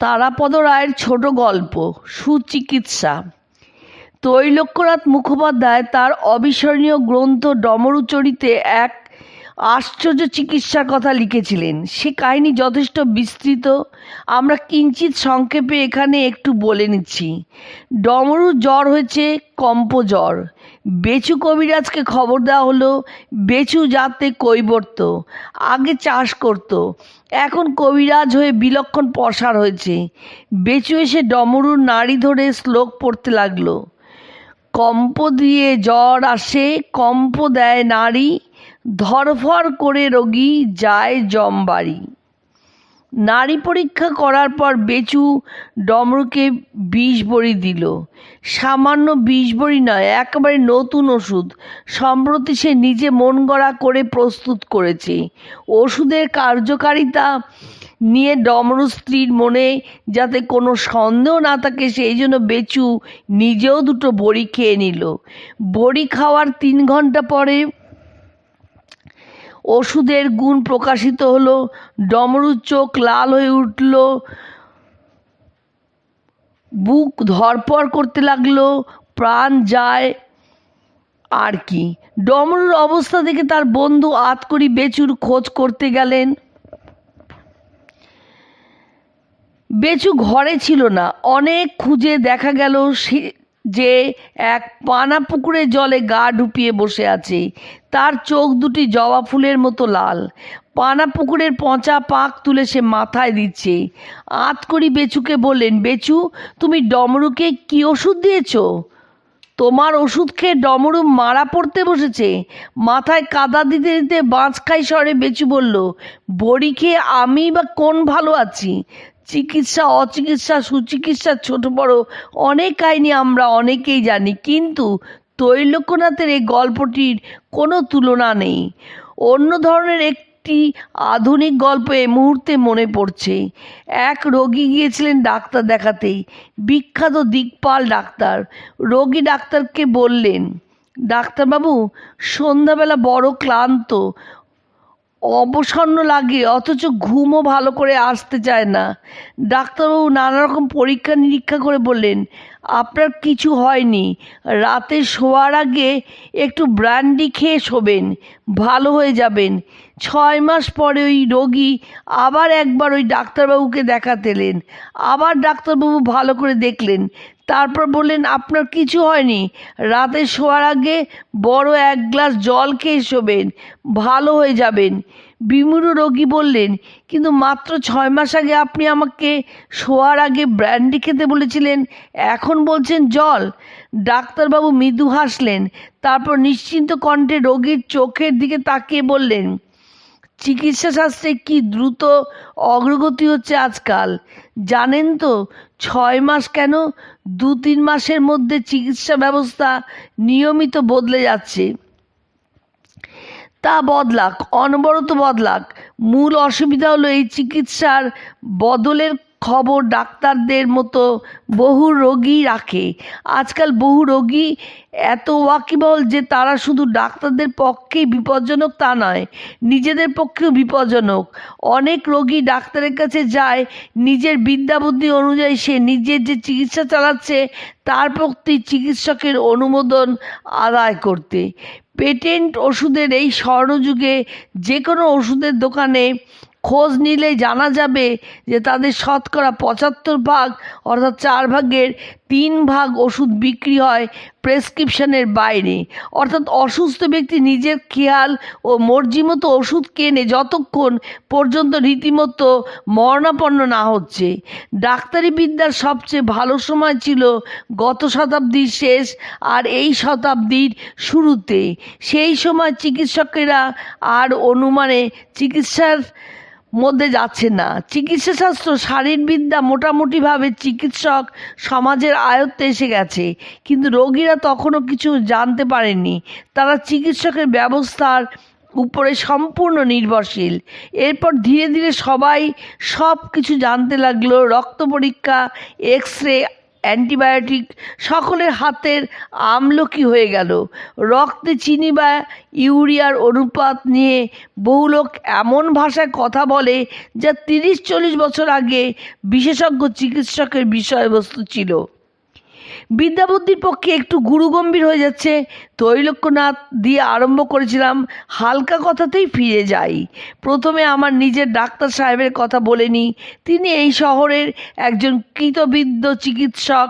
তারাপদ রায়ের ছোট গল্প সুচিকিৎসা। তৈলক্যনাথ মুখোপাধ্যায় তার অবিস্মরণীয় গ্রন্থ ডমরুচরিতে এক আশ্চর্য চিকিৎসার কথা লিখেছিলেন। সে কাহিনী যথেষ্ট বিস্তৃত, আমরা কিঞ্চিত সংক্ষেপে এখানে একটু বলে নিচ্ছি। ডমরুর জ্বর হয়েছে কম্প জ্বর। বেচু কবিরাজকে খবর দেওয়া হলো। বেচু যাতে কৈবর্ত, আগে চাষ করত, এখন কবিরাজ হয়ে বিলক্ষণ পসার হয়েছে। বেচু এসে ডমরুর নাড়ি ধরে শ্লোক পড়তে লাগলো। কম্প দিয়ে জ্বর আসে, কম্প দেয় নাড়ি, ধরফর করে রোগী যায় জমবাড়ি। নাড়ি পরীক্ষা করার পর বেচু ডমরুকে 20 বড়ি দিল। সামান্য 20 বড়ি নয়, একেবারে নতুন ওষুধ। সম্প্রতি সে নিজে মন গড়া করে প্রস্তুত করেছে। ওষুধের কার্যকারিতা নিয়ে ডমরু স্ত্রীর মনে যাতে কোনো সন্দেহ না থাকে সেই জন্য বেচু নিজেও 2 বড়ি খেয়ে নিল। বড়ি খাওয়ার 3 ঘন্টা পরে ওষুধের গুণ প্রকাশিত হলো। ডমরুর চোখ লাল হয়ে উঠল, বুক ধরপড় করতে লাগলো, প্রাণ যায় আর কি। ডমরুর অবস্থা দেখে তার বন্ধু আতকড়ি বেচুর খোঁজ করতে গেলেন। বেচু ঘরে ছিল না। অনেক খুঁজে দেখা গেল যে এক পানা পুকুরের জলে গা ডুবিয়ে বসে আছে। তার চোখ দুটি জবা ফুলের মতো লাল। পানা পুকুরের পচা পাক তুলে সে মাথায় দিচ্ছে। আতকড়ি বেচুকে বললেন, বেচু, তুমি ডমরুকে কি ওষুধ দিয়েছ? তোমার ওষুধ খেয়ে ডমরু মারা পড়তে বসেছে। মাথায় কাদা দিতে দিতে বাঁচখাই স্বরে বেচু বলল, বড়ি খেয়ে আমি বা কোন ভালো আছি? চিকিৎসা, অচিকিৎসা, সুচিকিৎসার ছোট বড় অনেক কাহিনী আমরা অনেকেই জানি, কিন্তু তৈলক্যনাথের এই গল্পটির কোনো তুলনা নেই। অন্য ধরনের একটি আধুনিক গল্প এই মুহূর্তে মনে পড়ছে। এক রোগী গিয়েছিলেন ডাক্তার দেখাতেই, বিখ্যাত দিকপাল ডাক্তার। রোগী ডাক্তারকে বললেন, ডাক্তারবাবু, সন্ধ্যাবেলা বড় ক্লান্ত, অবসন্ন লাগে, অথচ ঘুমও ভালো করে আসতে চায় না। ডাক্তারবাবু নানা রকম পরীক্ষা নিরীক্ষা করে বললেন, আপনার কিছু হয়নি, রাতে শোয়ার আগে একটু ব্র্যান্ডি খেয়ে শোবেন, ভালো হয়ে যাবেন। 6 মাস পরে ওই রোগী আবার একবার ওই ডাক্তারবাবুকে দেখাতে এলেন। আবার ডাক্তারবাবু ভালো করে দেখলেন, তারপর বললেন, আপনার কিছু হয়নি, রাতে শোয়ার আগে বড় 1 গ্লাস জল খেয়ে শোবেন, ভালো হয়ে যাবেন। বিমূঢ় রোগী বললেন, কিন্তু মাত্র 6 মাস আগে আপনি আমাকে শোয়ার আগে ব্র্যান্ডি খেতে বলেছিলেন, এখন বলছেন জল। ডাক্তারবাবু মৃদু হাসলেন, তারপর নিশ্চিন্ত কণ্ঠে রোগীর চোখের দিকে তাকিয়ে বললেন, চিকিৎসা শাস্ত্রে কি দ্রুত অগ্রগতি হচ্ছে আজকাল, জানেন তো? 6 মাস কেন, 2-3 মাসের মধ্যে চিকিৎসা ব্যবস্থা নিয়মিত বদলে যাচ্ছে। তা বদলাক, অনবরত বদলাক। মূল অসুবিধা হলো এই চিকিৎসার বদলের খবর ডাক্তারদের মতো বহু রোগী রাখে। আজকাল বহু রোগী এত ওয়াকিবহল যে তারা শুধু ডাক্তারদের পক্ষেই বিপজ্জনক তা নয়, নিজেদের পক্ষেও বিপজ্জনক। অনেক রোগী ডাক্তারের কাছে যায় নিজের বিদ্যাবুদ্ধি অনুযায়ী সে নিজের যে চিকিৎসা চালাচ্ছে তার প্রতি চিকিৎসকের অনুমোদন আদায় করতে। পেটেন্ট ওষুধের এই স্বর্ণযুগে যে কোনো ওষুধের দোকানে খোঁজ নিলে জানা যাবে যে তাদের শতকরা 75 ভাগ অর্থাৎ 4 ভাগের 3 ভাগ ওষুধ বিক্রি হয় প্রেসক্রিপশনের বাইরে। অর্থাৎ অসুস্থ ব্যক্তি নিজের খেয়াল ও মর্জি মতো ওষুধ কেনে যতক্ষণ পর্যন্ত রীতিমতো মরণাপন্ন না হচ্ছে। ডাক্তারি বিদ্যার সবচেয়ে ভালো সময় ছিল গত শতাব্দীর শেষ আর এই শতাব্দীর শুরুতে। সেই সময় চিকিৎসকেরা আর অনুমানে চিকিৎসার মধ্যে যাচ্ছে না। চিকিৎসাশাস্ত্র, শারীরবিদ্যা মোটামুটিভাবে চিকিৎসক সমাজের আয়ত্তে এসে গেছে, কিন্তু রোগীরা তখনও কিছু জানতে পারেননি। তারা চিকিৎসকের ব্যবস্থার উপরে সম্পূর্ণ নির্ভরশীল। এরপর ধীরে ধীরে সবাই সব কিছু জানতে লাগলো। রক্ত পরীক্ষা, এক্স রে, অ্যান্টিবায়োটিক, সকলের হাতের আমলকি হয়ে গেল। রক্তে চিনি বা ইউরিয়ার অনুপাত নিয়ে বহু লোক এমন ভাষায় কথা বলে যা 30-40 বছর আগে বিশেষজ্ঞ চিকিৎসকের বিষয়বস্তু ছিল। বিদ্যাবুদ্ধির পক্ষে একটু গুরুগম্ভীর হয়ে যাচ্ছে। তৈলক্যনাথ দিয়ে আরম্ভ করেছিলাম, হালকা কথাতেই ফিরে যাই। প্রথমে আমার নিজের ডাক্তার সাহেবের কথা বলে নিই। তিনি এই শহরের একজন কৃতবিদ্য চিকিৎসক।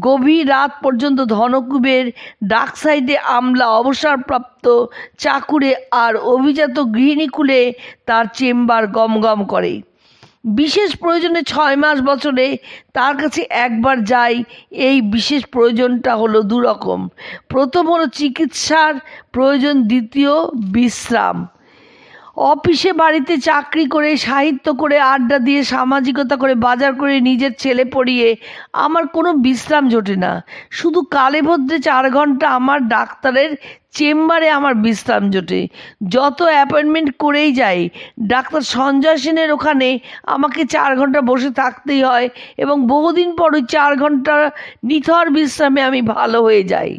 গভীর রাত পর্যন্ত ধনকুবের, ডাক সাইডে আমলা, অবসরপ্রাপ্ত চাকুরে আর অভিজাত গৃহিণীকুলে তার চেম্বার গমগম করে। বিশেষ প্রয়োজনে 6 মাস বছরে তার কাছে একবার যাই। এই বিশেষ প্রয়োজনটা হলো দুরকম। প্রথম হলো চিকিৎসার প্রয়োজন, দ্বিতীয় বিশ্রাম। অফিসে বাড়িতে চাকরি করে, সাহিত্য করে, আড্ডা দিয়ে, সামাজিকতা করে, বাজার করে, নিজের ছেলে পড়িয়ে আমার কোনো বিশ্রাম জোটে না। শুধু কালে ভদ্রে 4 ঘন্টা আমার ডাক্তারের চেম্বারে আমার বিশ্রাম জোটে। যত অ্যাপয়েন্টমেন্ট করেই যাই, ডাক্তার সঞ্জয় সেনের ওখানে আমাকে 4 ঘন্টা বসে থাকতেই হয় এবং বহুদিন পর ওই 4 ঘন্টা নিথর বিশ্রামে আমি ভালো হয়ে যাই।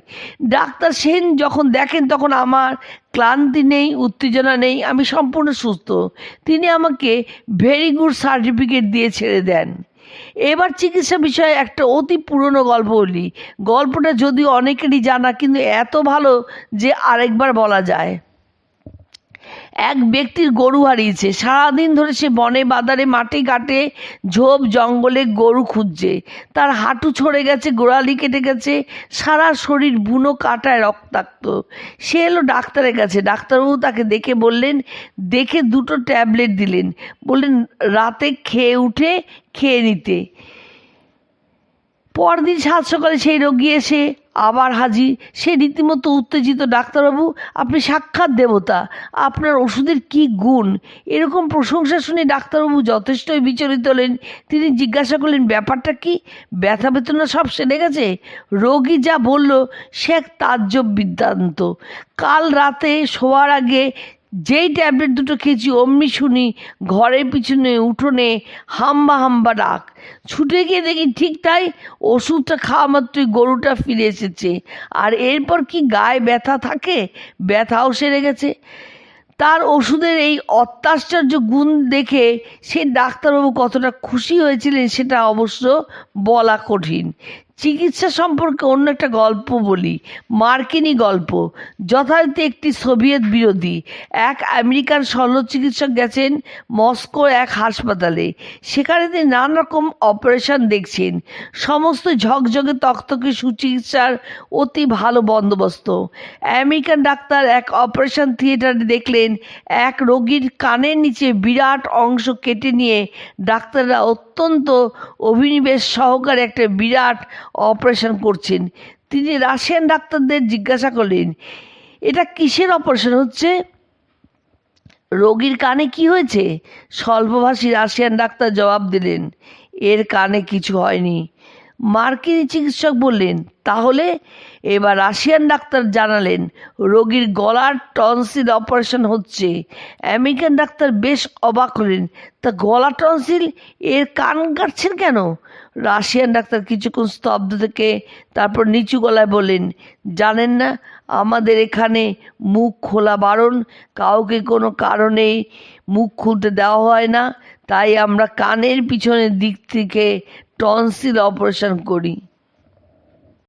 ডাক্তার সেন যখন দেখেন তখন আমার ক্লান্তি নেই, উত্তেজনা নেই, আমি সম্পূর্ণ সুস্থ। তিনি আমাকে ভেরি গুড সার্টিফিকেট দিয়ে ছেড়ে দেন। এবার চিকিৎসা বিষয়ে একটা অতি পুরনো গল্প বলি। গল্পটা যদিও অনেকেরই জানা, কিন্তু এত ভালো যে আরেকবার বলা যায়। এক ব্যক্তির গরু হারিয়েছে। সারাদিন ধরে সে বনে বাদারে, মাঠে ঘাটে, ঝোপ জঙ্গলে গরু খুঁজছে। তার হাঁটু ছড়ে গেছে, গোড়ালি কেটে গেছে, সারা শরীর বুনো কাটায় রক্তাক্ত। সে এলো ডাক্তারের কাছে। ডাক্তারবাবু তাকে দেখে বললেন, দেখে 2টো ট্যাবলেট দিলেন, বললেন রাতে উঠে খেয়ে নিতে। পরদিন সাত সকালে সেই রোগী এসে আবার হাজির। সে রীতিমতো উত্তেজিত। ডাক্তারবাবু, আপনি সাক্ষাৎ দেবতা, আপনার ওষুধের কি গুণ! এরকম প্রশংসা শুনে ডাক্তারবাবু যথেষ্টই বিচলিত হলেন। তিনি জিজ্ঞাসা করলেন, ব্যাপারটা কি? ব্যথা বেদনা সব সেরে গেছে? রোগী যা বলল সে এক তাজ্জব বৃত্তান্ত। কাল রাতে শোয়ার আগে যেই ট্যাবলেট 2টো খেয়েছি, অমনি শুনি ঘরের পিছনে উঠোনে হাম্বা হাম্বা ডাক। ছুটে গিয়ে দেখি ঠিক তাই, ওষুধটা খাওয়া মাত্রই গরুটা ফিরে এসেছে। আর এরপর কি গায়ে ব্যথা থাকে? ব্যথাও সেরে গেছে। তার ওষুধের এই অত্যাশ্চর্য গুণ দেখে সে ডাক্তারবাবু কতটা খুশি হয়েছিলেন সেটা অবশ্য বলা কঠিন। চিকিৎসা সম্পর্কে অন্য একটা গল্প বলি, মার্কিনী গল্প। যথারীতি একটি সোভিয়েত বিরোধী এক আমেরিকান শল্য চিকিৎসক গেছেন মস্কোর এক হাসপাতালে। সেখানে তিনি নানা রকম অপারেশন দেখছেন। সমস্ত ঝকঝকে তকতকে সুচিকিৎসার অতি ভালো বন্দোবস্ত। আমেরিকান ডাক্তার এক অপারেশন থিয়েটারে দেখলেন এক রোগীর কানের নিচে বিরাট অংশ কেটে নিয়ে ডাক্তাররা অত্যন্ত অভিনিবেশ সহকারে একটা বিরাট অপারেশন করছেন। তিনি রাশিয়ান ডাক্তারদের জিজ্ঞাসা করলেন, এটা কিসের অপারেশন হচ্ছে? রোগীর কানে কি হয়েছে? স্বল্পভাষী রাশিয়ান ডাক্তার জবাব দিলেন, এর কানে কিছু হয়নি। মার্কিনী চিকিৎসক বললেন, তাহলে? এবার রাশিয়ান ডাক্তার জানালেন, রোগীর গলার টনসিল অপারেশন হচ্ছে। আমেরিকান ডাক্তার বেশ অবাক হলেন, তা গলা টনসিল, এর কান কাটছেন কেন? রাশিয়ান ডাক্তার কিছুক্ষণ স্তব্ধ থেকে তারপর নিচু গলায় বললেন, জানেন না, আমাদের এখানে মুখ খোলা বারণ, কাউকে কোনো কারণেই মুখ খুলতে দেওয়া হয় না, তাই আমরা কানের পিছনের দিক থেকে টনসিল অপারেশন করি।